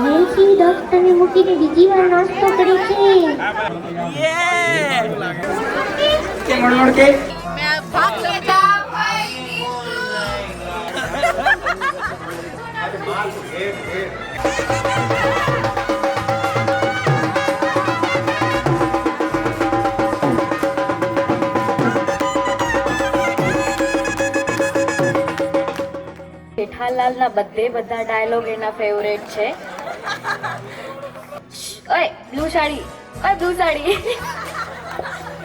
નેસી દોસ્તને મૂકીને બીજી વાર નાસ્તો કરે છે. કે મણમણ કે मैं भाग लेता જેઠાલાલના બધા ડાયલોગ એના ફેવરેટ છે. ઓય બ્લુ સાડી.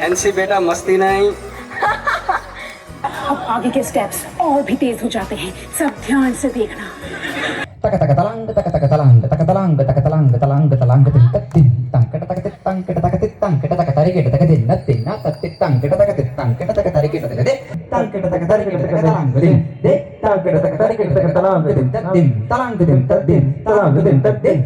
એનસી બેટા મસ્તી નહીં. अब आगे के स्टेप्स और भी तेज हो जाते हैं, सब ध्यान से देखना. तक तक तलांग तक तक तलांग तक तलांग तक तलांग तलांग तलांग तिन तत्तिन तंकट तक तंकट तक तंकट तक तरिकेट तक दिन नत्तिन न तत्ति तंकट तक तंकट तक तरिकेट तक दे तंकट तक तरिकेट तक तलांग दिन दे तंकट तक तरिकेट तक तलांग दिन तत्तिन तलांग दिन तत्तिन तलांग दिन तत्तिन.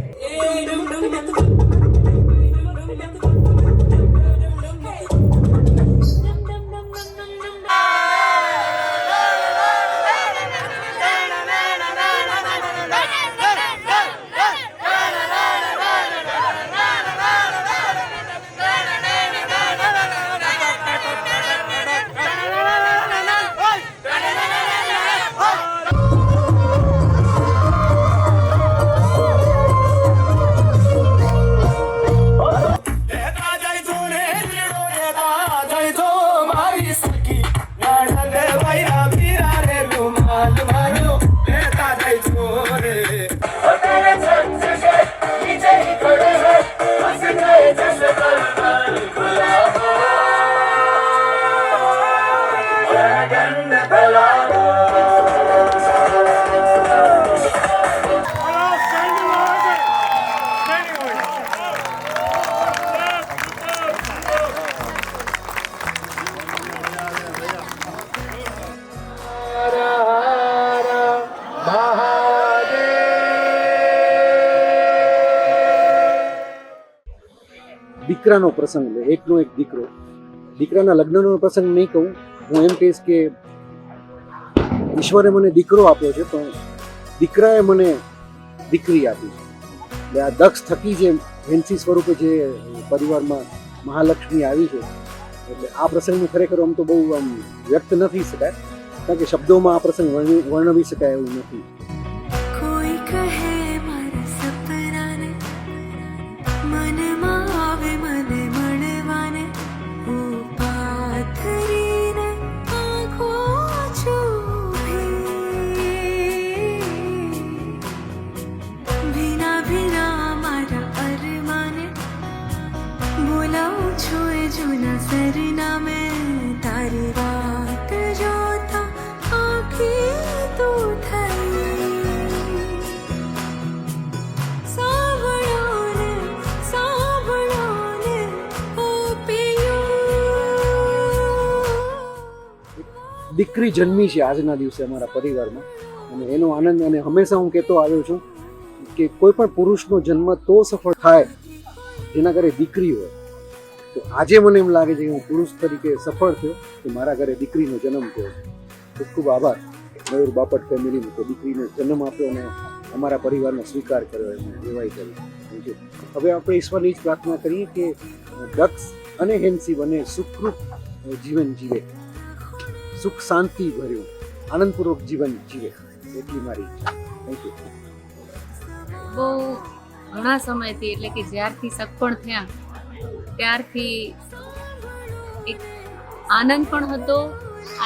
દીકરાનો પ્રસંગ લે, એકનો એક દીકરો. દીકરાના લગ્નનો પ્રસંગ નહીં કહું, હું એમ કહીશ કે ઈશ્વરે મને દીકરો આપ્યો છે, પણ દીકરાએ મને દીકરી આપી છે. એટલે આ દક્ષ થકી જે હેન્સી સ્વરૂપે જે પરિવારમાં મહાલક્ષ્મી આવી છે, એટલે આ પ્રસંગને ખરેખર આમ તો બહુ આમ વ્યક્ત નથી શકાય, કારણ કે શબ્દોમાં આ પ્રસંગ વર્ણવી શકાય એવું નથી. કોઈ કહે મારા સપનાને મનમાં આવે મને મળવાને, હું પાથરીને આંખો ભીના ભીના મારા અરમાને બોલાવું છું એ જૂના સરનામે, તારી વાત જોતા આંખી તું થઈ. દીકરી જન્મી છે આજના દિવસે અમારા પરિવારમાં, અને એનો આનંદ, અને હંમેશા હું કહેતો આવ્યો છું કે કોઈ પણ પુરુષનો જન્મ તો સફળ થાય જેના ઘરે દીકરી હોય. તો આજે મને એમ લાગે છે કે હું પુરુષ તરીકે સફળ થયો કે મારા ઘરે દીકરીનો જન્મ થયો. ખૂબ ખૂબ આભાર મયુર બાપટ ફેમિલીનો, કે દીકરીને જન્મ આપ્યો અને અમારા પરિવારનો સ્વીકાર કર્યો, એમને એવાય કર્યું. હવે આપણે ઈશ્વરની જ પ્રાર્થના કરીએ કે દક્ષ અને હેન્સી બંને સુખરૂપ જીવન જીવે, સુખ શાંતિ ભર્યું આનંદપૂર્વક જીવન જીવે, એટલી મારી ઈચ્છા. Thank you. બહુ ઘણા સમયથી, એટલે કે જ્યારથી સગપણ થયા ત્યારથી એક આનંદ પણ હતો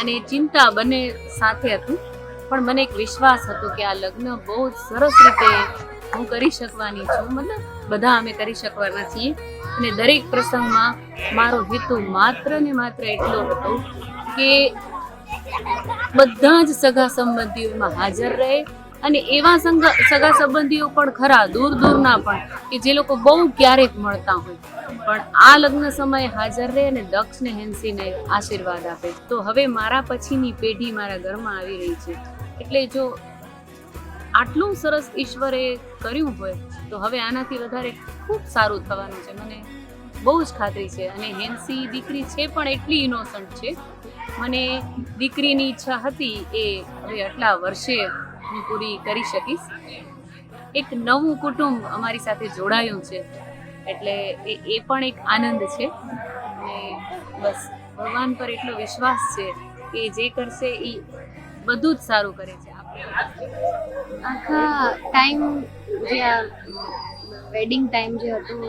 અને ચિંતા બંને સાથે હતું, પણ મને એક વિશ્વાસ હતો કે આ લગ્ન બહુ જ સરસ રીતે હું કરી શકવાની છું, મતલબ બધા અમે કરી શકવાના છીએ. અને દરેક પ્રસંગમાં મારો હેતુ માત્ર ને માત્ર એટલો હતો કે બધા જ સગા સંબંધીઓમાં હાજર રહે, અને એવા સગા સંબંધીઓ પણ ખરા દૂર દૂરના પણ કે જે લોકો બહુ ક્યારેક મળતા હોય, પણ આ લગ્ન સમયે હાજર રહે અને દક્ષને હેન્સીને આશીર્વાદ આપે. તો હવે મારા પછીની પેઢી મારા ઘરમાં આવી રહી છે, એટલે જો આટલું સરસ ઈશ્વરે કર્યું હોય તો હવે આનાથી વધારે ખૂબ સારું થવાનું છે, મને બહુ જ ખાતરી છે. અને હેન્સી દીકરી છે પણ એટલી ઇનોસન્ટ છે. મને દીકરીની ઈચ્છા હતી એ હવે આટલા વર્ષે હું પૂરી કરી શકીશ. એક નવું કુટુંબ અમારી સાથે જોડાયું છે, એટલે એ પણ એક આનંદ છે. અને બસ ભગવાન પર એટલો વિશ્વાસ છે કે જે કરશે એ બધું જ સારું કરે છે. આખા ટાઈમ જે આ વેડિંગ ટાઈમ જે હતું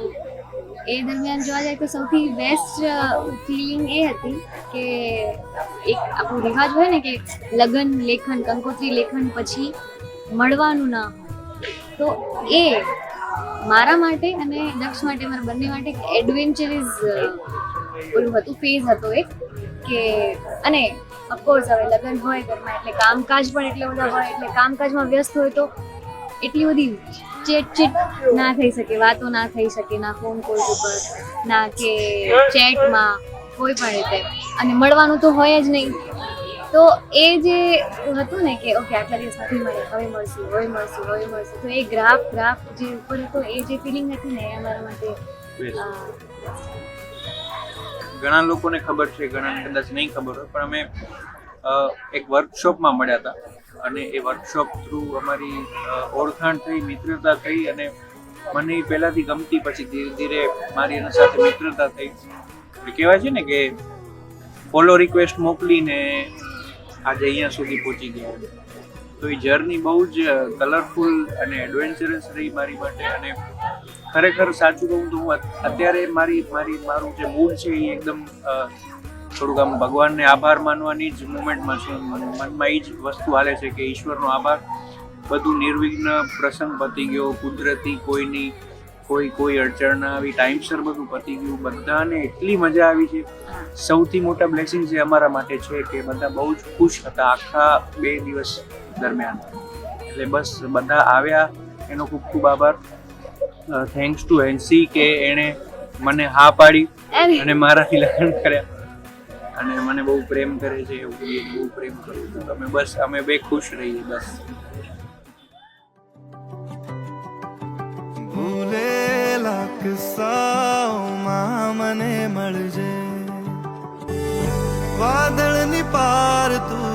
એ દરમિયાન જોવા જાય તો સૌથી બેસ્ટ ફિલિંગ એ હતી કે એક આપણો રિવાજ હોય ને કે લગ્ન લેખન કંકોત્રી લેખન પછી મળવાનું ના હોય, તો એ મારા માટે અને દક્ષ માટે, મારા બંને માટે એક એડવેન્ચરસ ઓલું હતું, ફેઝ હતો એક કે. અને ઓફકોર્સ હવે લગ્ન હોય ઘરમાં એટલે કામકાજ પણ એટલા બધા હોય, એટલે કામકાજમાં વ્યસ્ત હોય તો એટલી બધી ચેટ ના થઈ શકે, વાતો ના થઈ શકે, ના ફોન કોલ ઉપર, ના કે ચેટમાં, કોઈ પણ રીતે. અને મળવાનું તો હોય જ નહીં, તો એ જે હતું ને કે ઓકે આટલા દિવસ નથી મળે, હવે મળશું, હવે મળશું, હવે મળશું, તો એ ગ્રાફ જે ઉપર હતો એ જે ફિલિંગ હતી ને એ અમારા માટે ઘણા લોકોને ખબર છે, ઘણાને કદાચ નહીં ખબર હોય, પણ અમે એક વર્કશોપમાં મળ્યા હતા અને એ વર્કશોપ થ્રુ અમારી ઓળખાણ થઈ, મિત્રતા થઈ અને મને પહેલાંથી ગમતી, પછી ધીરે ધીરે મારી એના સાથે મિત્રતા થઈ. કહેવાય છે ને કે ફોલો રિક્વેસ્ટ મોકલીને આજે અહીંયા સુધી પહોંચી ગયા. તો એ જર્ની બહુ જ કલરફુલ અને એડવેન્ચરસ રહી મારી માટે. અને ખરેખર સાચું કહું તો હું અત્યારે મારું જે મૂડ છે એ એકદમ થોડુંક આમ ભગવાનને આભાર માનવાની જ મુમેન્ટમાં છું. મનમાં એ જ વસ્તુ હાલે છે કે ઈશ્વરનો આભાર, બધું નિર્વિઘ્ન પ્રસંગ પતી ગયો, કુદરતી, કોઈ અડચણ ના આવી, ટાઈમસર બધું પતી ગયું, બધાને એટલી મજા આવી છે. સૌથી મોટા બ્લેસિંગ જે અમારા માટે છે કે બધા બહુ જ ખુશ હતા આખા 2 દિવસ દરમિયાન. એટલે બસ બધા આવ્યા એનો ખૂબ ખૂબ આભાર. થેન્ક્સ ટુ હેન્સી કે એણે મને હા પાડી અને મારાથી લગ્ન કર્યા અને મને બહુ પ્રેમ કરે છે, એવું બહુ પ્રેમ કરું છું. અમે બે ખુશ રહીએ બસ. ભૂલેલા કિસ્સાઓમાં મને મળજે, વાદળની પાર તું